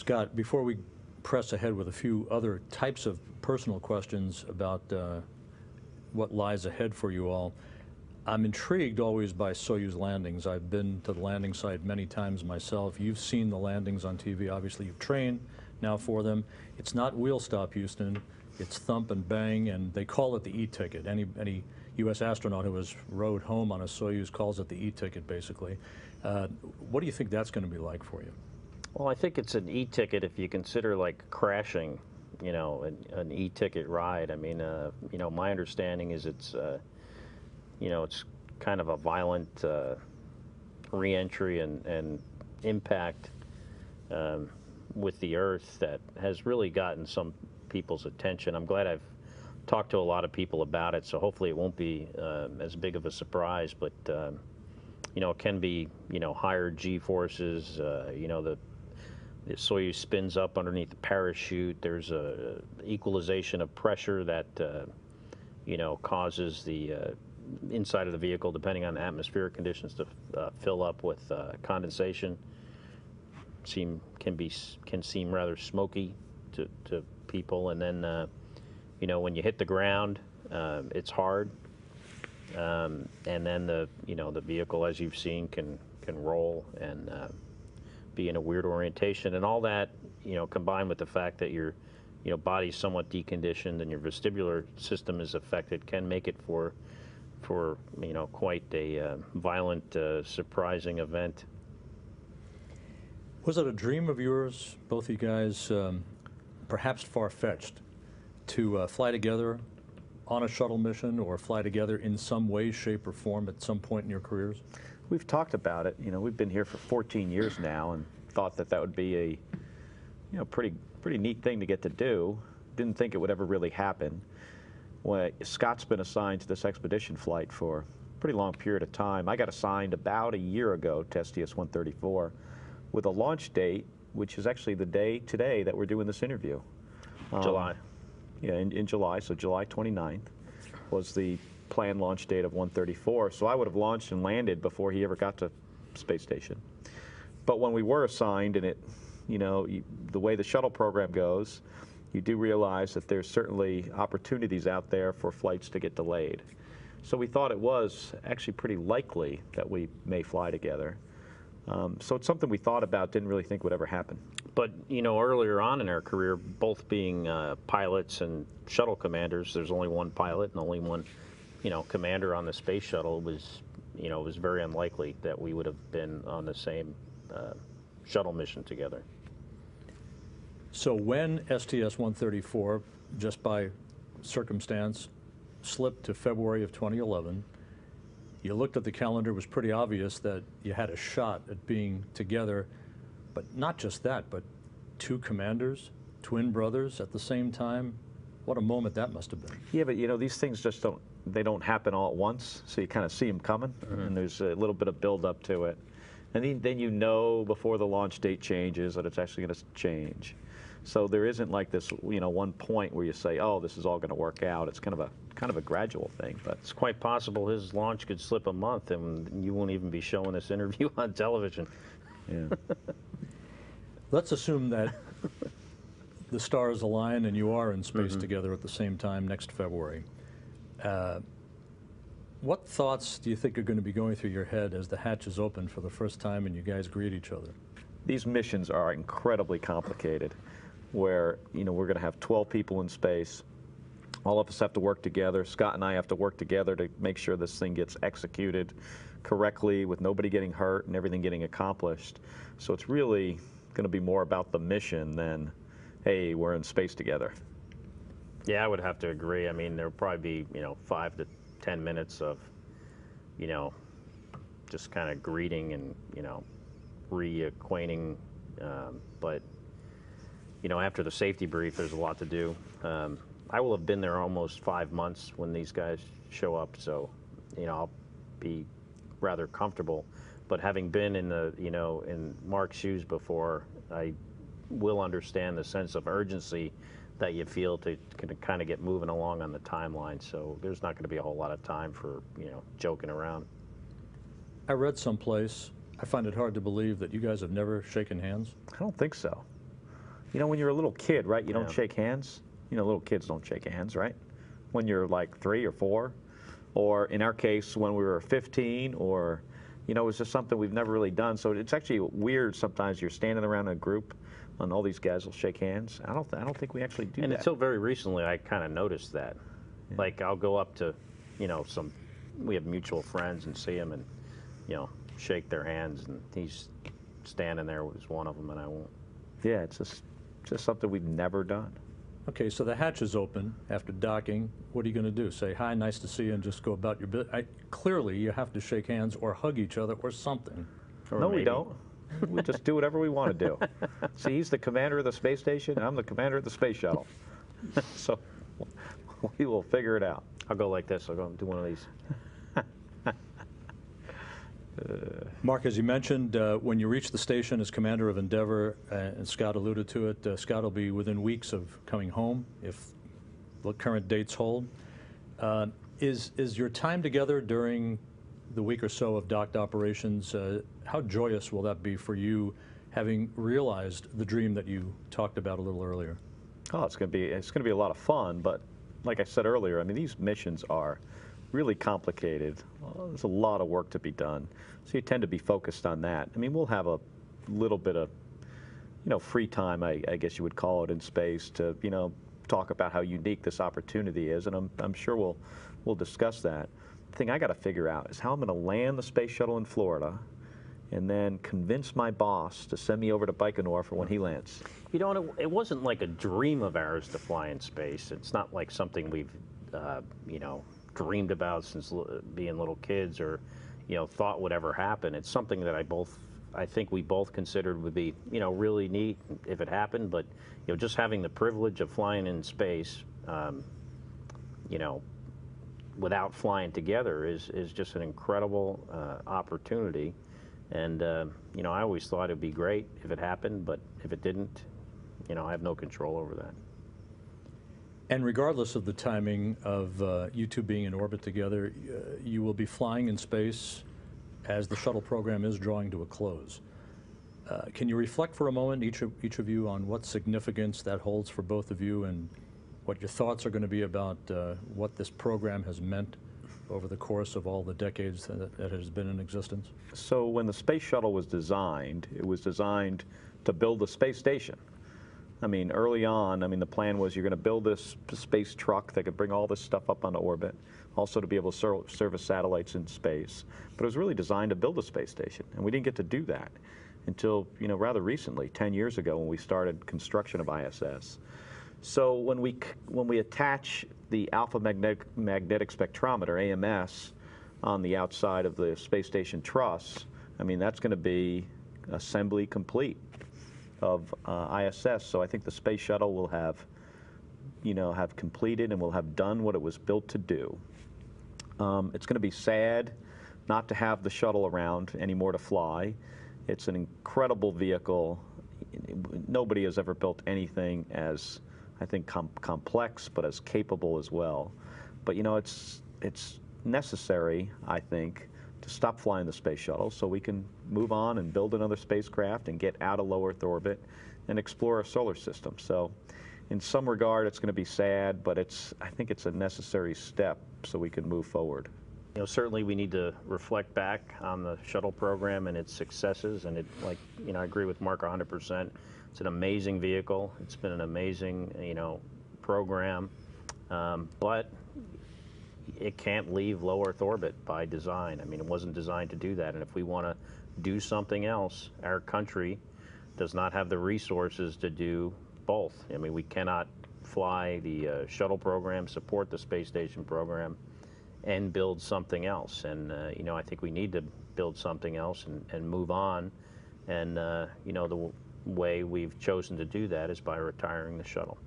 Scott, before we press ahead with a few other types of personal questions about what lies ahead for you all, I'm intrigued always by Soyuz landings. I've been to the landing site many times myself. You've seen the landings on TV. Obviously, you've trained now for them. It's not wheel stop, Houston. It's thump and bang, and they call it the E-ticket. Any U.S. astronaut who has rode home on a Soyuz calls it the E-ticket, basically. What do you think that's going to be like for you? Well, I think it's an E-ticket if you consider like crashing, you know, an E-ticket ride. I mean, you know, my understanding is it's, you know, it's kind of a violent re-entry and impact with the Earth that has really gotten some people's attention. I'm glad I've talked to a lot of people about it, so hopefully it won't be as big of a surprise, but, you know, it can be, you know, higher G-forces, you know, the Soyuz spins up underneath the parachute. There's a equalization of pressure that, you know, causes the inside of the vehicle, depending on atmospheric conditions, to fill up with condensation. Can seem rather smoky to people, and then you know, when you hit the ground, it's hard, and then the vehicle, as you've seen, can roll and be in a weird orientation, and all that, you know, combined with the fact that your body's somewhat deconditioned and your vestibular system is affected, can make it for you know, quite a violent, surprising event. Was it a dream of yours, both of you guys, perhaps far-fetched, to fly together on a shuttle mission or fly together in some way, shape, or form at some point in your careers? We've talked about it. You know, we've been here for 14 years now, and thought that that would be a, you know, pretty neat thing to get to do. Didn't think it would ever really happen. Well, Scott's been assigned to this expedition flight for a pretty long period of time. I got assigned about a year ago to STS-134 with a launch date, which is actually the day today that we're doing this interview. July. Yeah, in July, so July 29th was the planned launch date of 134. So I would have launched and landed before he ever got to space station. But when we were assigned, and it, you know, the way the shuttle program goes, you do realize that there's certainly opportunities out there for flights to get delayed. So we thought it was actually pretty likely that we may fly together. So it's something we thought about, didn't really think would ever happen. But, you know, earlier on in our career, both being pilots and shuttle commanders, there's only one pilot and only one, you know, commander on the space shuttle. It was, you know, it was very unlikely that we would have been on the same shuttle mission together. So when STS-134, just by circumstance, slipped to February of 2011, you looked at the calendar, it was pretty obvious that you had a shot at being together, but not just that, but two commanders, twin brothers at the same time. What a moment that must have been. Yeah, but you know, these things just don't happen all at once, so you kind of see them coming, and there's a little bit of build up to it. And then you know before the launch date changes that it's actually going to change. So there isn't like this, you know, one point where you say, oh, this is all going to work out. It's kind of a gradual thing. But it's quite possible his launch could slip a month and you won't even be showing this interview on television. Yeah. Let's assume that the stars align and you are in space together at the same time next February. What thoughts do you think are going to be going through your head as the hatches open for the first time and you guys greet each other? These missions are incredibly complicated, where, you know, we're going to have 12 people in space. All of us have to work together. Scott and I have to work together to make sure this thing gets executed correctly with nobody getting hurt and everything getting accomplished. So it's really going to be more about the mission than, hey, we're in space together. Yeah, I would have to agree. I mean, there'll probably be, you know, 5 to 10 minutes of, you know, just kind of greeting and, you know, reacquainting, but, you know, after the safety brief, there's a lot to do. I will have been there almost 5 months when these guys show up, so, you know, I'll be rather comfortable. But having been in the, you know, in Mark's shoes before, I will understand the sense of urgency that you feel to kind of get moving along on the timeline. So there's not going to be a whole lot of time for, you know, joking around. I read someplace, I find it hard to believe that you guys have never shaken hands. I don't think so. You know, when you're a little kid, right, you don't Yeah. shake hands. You know, little kids don't shake hands, right? When you're like 3 or 4, or in our case, when we were 15, or, you know, it was just something we've never really done. So it's actually weird sometimes you're standing around in a group and all these guys will shake hands. I don't think we actually do And that. until very recently, I kind of noticed that. Yeah. Like, I'll go up to, you know, we have mutual friends and see him and, you know, shake their hands, and he's standing there with one of them, and I won't. Yeah, it's just something we've never done. Okay, so the hatch is open after docking. What are you going to do? Say, hi, nice to see you, and just go about your business? Clearly, you have to shake hands or hug each other or something. Or No, we maybe. don't. We just do whatever we want to do. See, he's the commander of the space station, and I'm the commander of the space shuttle. So we will figure it out. I'll go like this. I'll go do one of these. Mark, as you mentioned, when you reach the station as commander of Endeavour, and Scott alluded to it, Scott will be within weeks of coming home if the current dates hold. Is your time together during the week or so of docked operations, how joyous will that be for you, having realized the dream that you talked about a little earlier? Oh, it's going to be a lot of fun, but like I said earlier, I mean, these missions are really complicated. There's a lot of work to be done, so you tend to be focused on that. I mean, we'll have a little bit of, you know, free time, I guess you would call it, in space to, you know, talk about how unique this opportunity is, and I'm sure we'll discuss that. The thing I got to figure out is how I'm going to land the space shuttle in Florida and then convince my boss to send me over to Baikonur for when he lands. You know, it wasn't like a dream of ours to fly in space. It's not like something we've, you know, dreamed about since being little kids, or, you know, thought would ever happen. It's something that I think we both considered would be, you know, really neat if it happened. But, you know, just having the privilege of flying in space, you know, without flying together is just an incredible opportunity. And, you know, I always thought it'd be great if it happened, but if it didn't, you know, I have no control over that. And regardless of the timing of you two being in orbit together, you will be flying in space as the shuttle program is drawing to a close. Can you reflect for a moment, each of you, on what significance that holds for both of you, and what your thoughts are going to be about what this program has meant over the course of all the decades that it has been in existence? So when the space shuttle was designed, it was designed to build a space station. I mean, early on, I mean, the plan was you're going to build this space truck that could bring all this stuff up onto orbit, also to be able to service satellites in space. But it was really designed to build a space station, and we didn't get to do that until, you know, rather recently, 10 years ago, when we started construction of ISS. So when we attach the alpha magnetic spectrometer, AMS, on the outside of the space station truss, I mean, that's going to be assembly complete of ISS. So I think the space shuttle will have, you know, have completed and will have done what it was built to do. It's going to be sad not to have the shuttle around anymore to fly. It's an incredible vehicle. Nobody has ever built anything as, I think, complex, but as capable as well. But, you know, it's necessary, I think, to stop flying the space shuttle so we can move on and build another spacecraft and get out of low Earth orbit and explore our solar system. So in some regard, it's going to be sad, but I think it's a necessary step so we can move forward. You know, certainly we need to reflect back on the shuttle program and its successes, and like, you know, I agree with Mark 100%. It's an amazing vehicle. It's been an amazing, you know, program, but it can't leave low Earth orbit by design. I mean, it wasn't designed to do that, and if we want to do something else, our country does not have the resources to do both. I mean, we cannot fly the shuttle program, support the space station program, and build something else. And, you know, I think we need to build something else and move on. And, you know, the way we've chosen to do that is by retiring the shuttle.